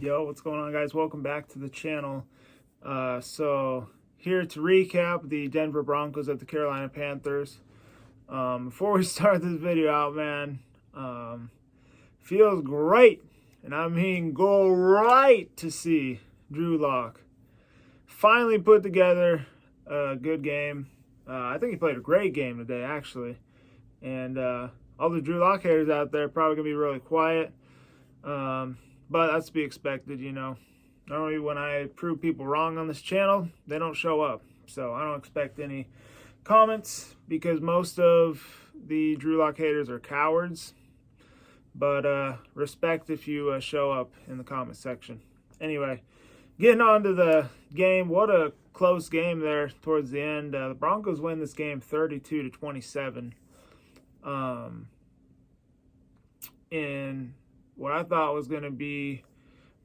Yo, what's going on, guys? Welcome back to the channel. So here to recap the Denver Broncos at the Carolina Panthers. Before we start this video out, man, feels great, and I mean go right, to see Drew Lock finally put together a good game. I think he played a great game today, actually. And all the Drew Lock haters out there are probably going to be really quiet. But that's to be expected, you know. Normally when I prove people wrong on this channel, they don't show up. So I don't expect any comments because most of the Drew Lock haters are cowards. But respect if you show up in the comment section. Anyway, getting on to the game. What a close game there towards the end. The Broncos win this game 32-27. In what I thought was going to be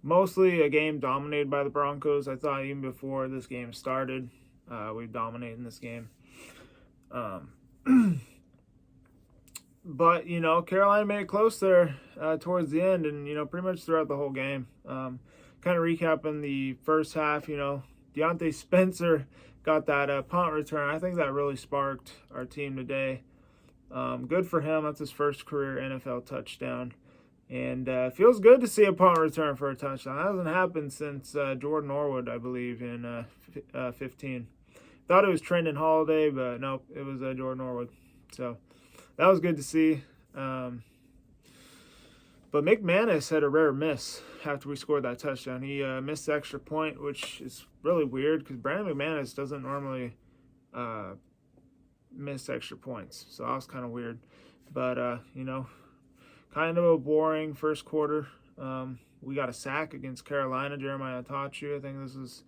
mostly a game dominated by the Broncos. I thought even before this game started, we dominated this game. But, you know, Carolina made it close there towards the end and, you know, pretty much throughout the whole game. Kind of recapping the first half, you know, Deontay Spencer got that punt return. I think that really sparked our team today. Good for him. That's his first career NFL touchdown. And feels good to see a punt return for a touchdown. That hasn't happened since Jordan Norwood, I believe, in 15. Thought it was Trendon Holiday, but nope, it was Jordan Norwood. So that was good to see. But McManus had a rare miss after we scored that touchdown. He missed the extra point, which is really weird because Brandon McManus doesn't normally miss extra points. So that was kind of weird. But, you know, kind of a boring first quarter. We got a sack against Carolina. Jeremiah Tachu, I think this is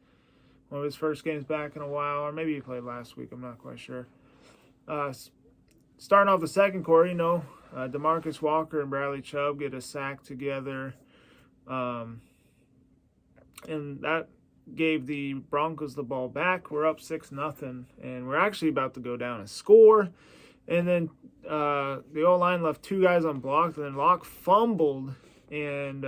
one of his first games back in a while, or maybe he played last week. I'm not quite sure. Starting off the second quarter, you know, DeMarcus Walker and Bradley Chubb get a sack together. And that gave the Broncos the ball back. We're up 6-0, and we're actually about to go down and score. And then the O-line left two guys unblocked, and then Locke fumbled and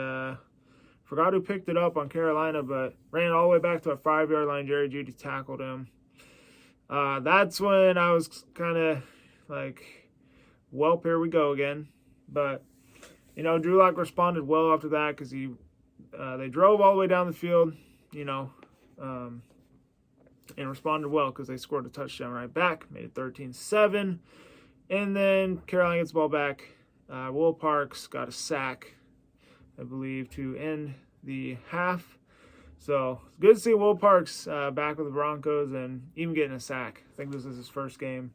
forgot who picked it up on Carolina, but ran it all the way back to a 5-yard line. Jerry Jeudy tackled him. That's when I was kind of like, well, here we go again. But, you know, Drew Lock responded well after that because they drove all the way down the field, you know, and responded well because they scored a touchdown right back, made it 13-7. And then Carolina gets the ball back. Will Parks got a sack, I believe, to end the half. So it's good to see Will Parks back with the Broncos and even getting a sack. I think this is his first game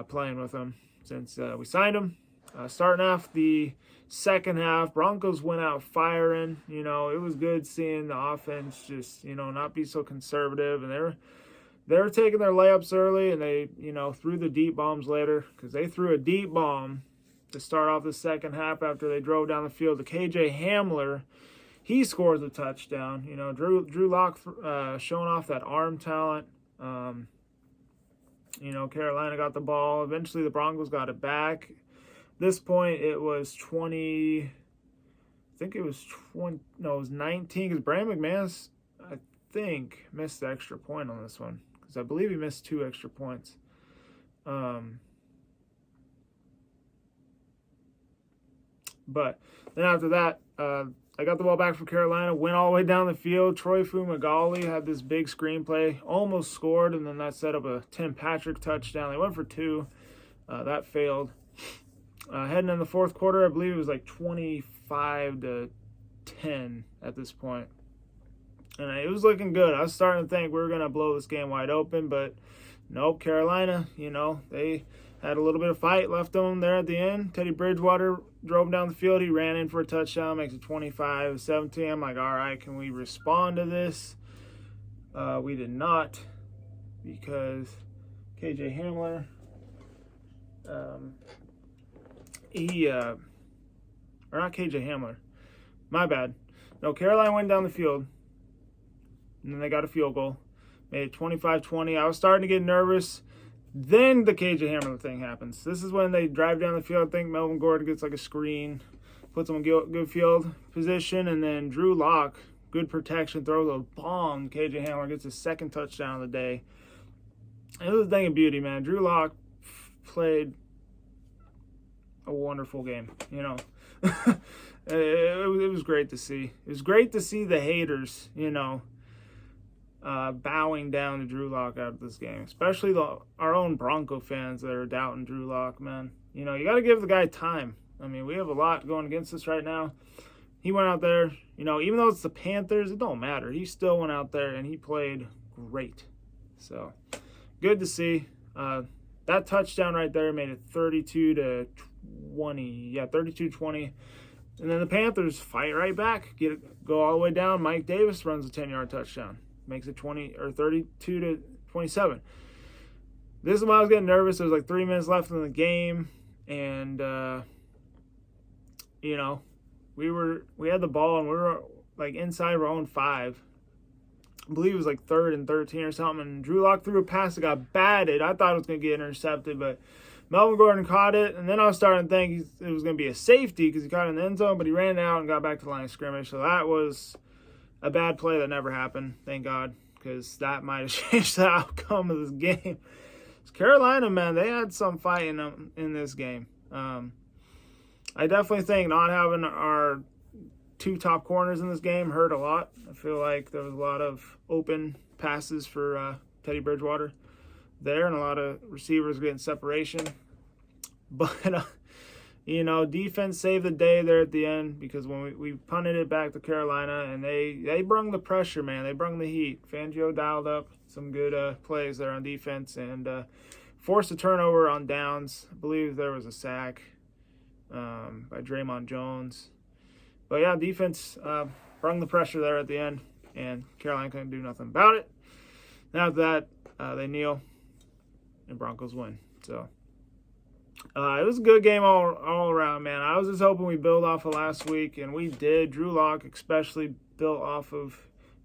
playing with them since we signed him. Starting off the second half, Broncos went out firing. You know, it was good seeing the offense just, you know, not be so conservative. And they were taking their layups early, and they, you know, threw the deep bombs later because they threw a deep bomb to start off the second half after they drove down the field to KJ Hamler. He scores a touchdown. You know, Drew Lock showing off that arm talent. You know, Carolina got the ball. Eventually, the Broncos got it back. At this point, it was 20. I think it was 20. No, it was 19 because Brandon McManus, I think, missed the extra point on this one. I believe he missed 2 extra points. But then after that, I got the ball back from Carolina, went all the way down the field. Troy Fumagalli had this big screenplay, almost scored, and then that set up a Tim Patrick touchdown. They went for 2. That failed. Heading in the fourth quarter, I believe it was like 25-10 at this point. And it was looking good. I was starting to think we were going to blow this game wide open, but nope, Carolina, you know, they had a little bit of fight left on them there at the end. Teddy Bridgewater drove down the field. He ran in for a touchdown, makes it 25-17. I'm like, all right, can we respond to this? We did not because KJ Hamler, or not KJ Hamler, my bad. No, Carolina went down the field. And then they got a field goal. Made it 25-20. I was starting to get nervous. Then the KJ Hamler thing happens. This is when they drive down the field. I think Melvin Gordon gets like a screen puts him in good field position, and then Drew Lock, good protection, throws a bomb. KJ Hamler gets his second touchdown of the day. It was a thing of beauty, man. Drew Lock played a wonderful game, you know. It was great to see. It was great to see the haters, you know, bowing down to Drew Lock out of this game, especially our own Bronco fans that are doubting Drew Lock, man. You know, you got to give the guy time. I mean, we have a lot going against us right now. He went out there, you know, even though it's the Panthers, it don't matter. He still went out there and he played great. So, good to see. That touchdown right there made it 32-20. Yeah, 32-20. And then the Panthers fight right back, go all the way down. Mike Davis runs a 10-yard touchdown, makes it 32-27. This is when I was getting nervous. There was like 3 minutes left in the game, and you know, we had the ball and we were like inside our own 5. I believe it was like 3rd and 13 or something. And Drew Lock threw a pass that got batted. I thought it was going to get intercepted, but Melvin Gordon caught it. And then I was starting to think it was going to be a safety because he caught it in the end zone, but he ran out and got back to the line of scrimmage. So that was a bad play that never happened, thank God, because that might have changed the outcome of this game. Carolina, man, they had some fight in this game. I definitely think not having our 2 top corners in this game hurt a lot. I feel like there was a lot of open passes for Teddy Bridgewater there, and a lot of receivers getting separation. But, you know, defense saved the day there at the end, because when we punted it back to Carolina, and they brung the pressure, man. They brung the heat. Fangio dialed up some good plays there on defense, and forced a turnover on downs. I believe there was a sack by Draymond Jones. But yeah, defense brung the pressure there at the end, and Carolina couldn't do nothing about it. Now that they kneel, and Broncos win. So it was a good game all around, man. I was just hoping we build off of last week, and we did. Drew Lock especially built off of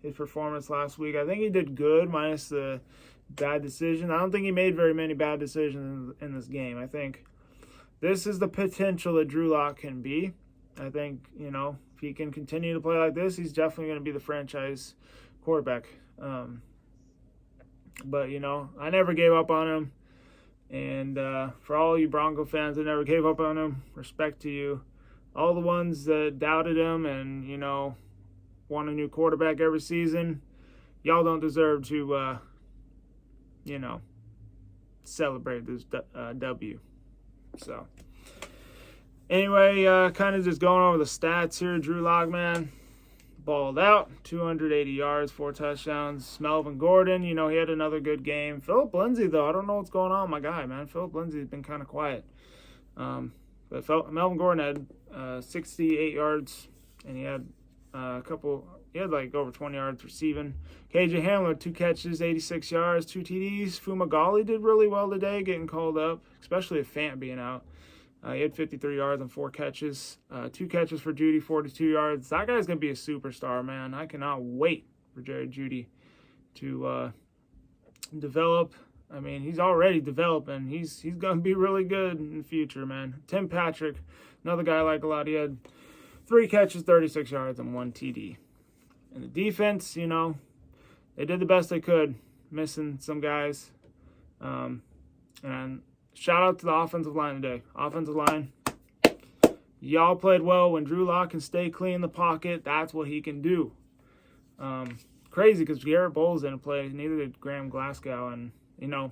his performance last week. I think he did good, minus the bad decision. I don't think he made very many bad decisions in this game. I think this is the potential that Drew Lock can be. I think, you know, if he can continue to play like this, he's definitely going to be the franchise quarterback. But, you know, I never gave up on him. And for all you Bronco fans that never gave up on him, respect to you. All the ones that doubted him and, you know, want a new quarterback every season, y'all don't deserve to, you know, celebrate this W. So, anyway, kind of just going over the stats here. Drew Lock, man, balled out, 280 yards, 4 touchdowns. Melvin Gordon, you know, he had another good game. Philip Lindsay, though, I don't know what's going on, my guy, man. Philip Lindsay's been kind of quiet. But Melvin Gordon had 68 yards, and he had like over 20 yards receiving. KJ Hamler, 2 catches, 86 yards, 2 TDs. Fumagalli did really well today, getting called up, especially with Fant being out. He had 53 yards and 4 catches. 2 catches for Jeudy, 42 yards. That guy's going to be a superstar, man. I cannot wait for Jerry Jeudy to develop. I mean, he's already developing. He's going to be really good in the future, man. Tim Patrick, another guy I like a lot. He had 3 catches, 36 yards, and 1 TD. And the defense, you know, they did the best they could, missing some guys. And shout out to the offensive line today. Offensive line, y'all played well. When Drew Lock can stay clean in the pocket, that's what he can do. Crazy because Garrett Bowles didn't play. Neither did Graham Glasgow. And, you know,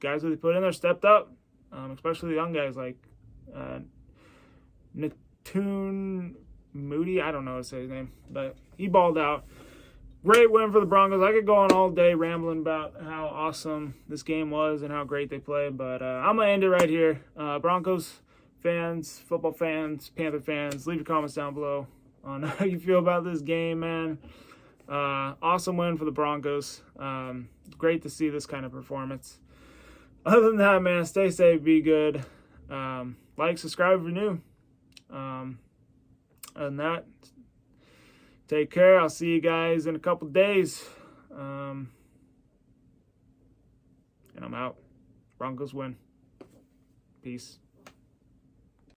guys that they put in there stepped up, especially the young guys like Natoon Moody. I don't know how to say his name, but he balled out. Great win for the Broncos. I could go on all day rambling about how awesome this game was and how great they played, but I'm going to end it right here. Broncos fans, football fans, Panther fans, leave your comments down below on how you feel about this game, man. Awesome win for the Broncos. Great to see this kind of performance. Other than that, man, stay safe, be good. Like, subscribe if you're new. Other than that, take care. I'll see you guys in a couple days. And I'm out. Broncos win. Peace.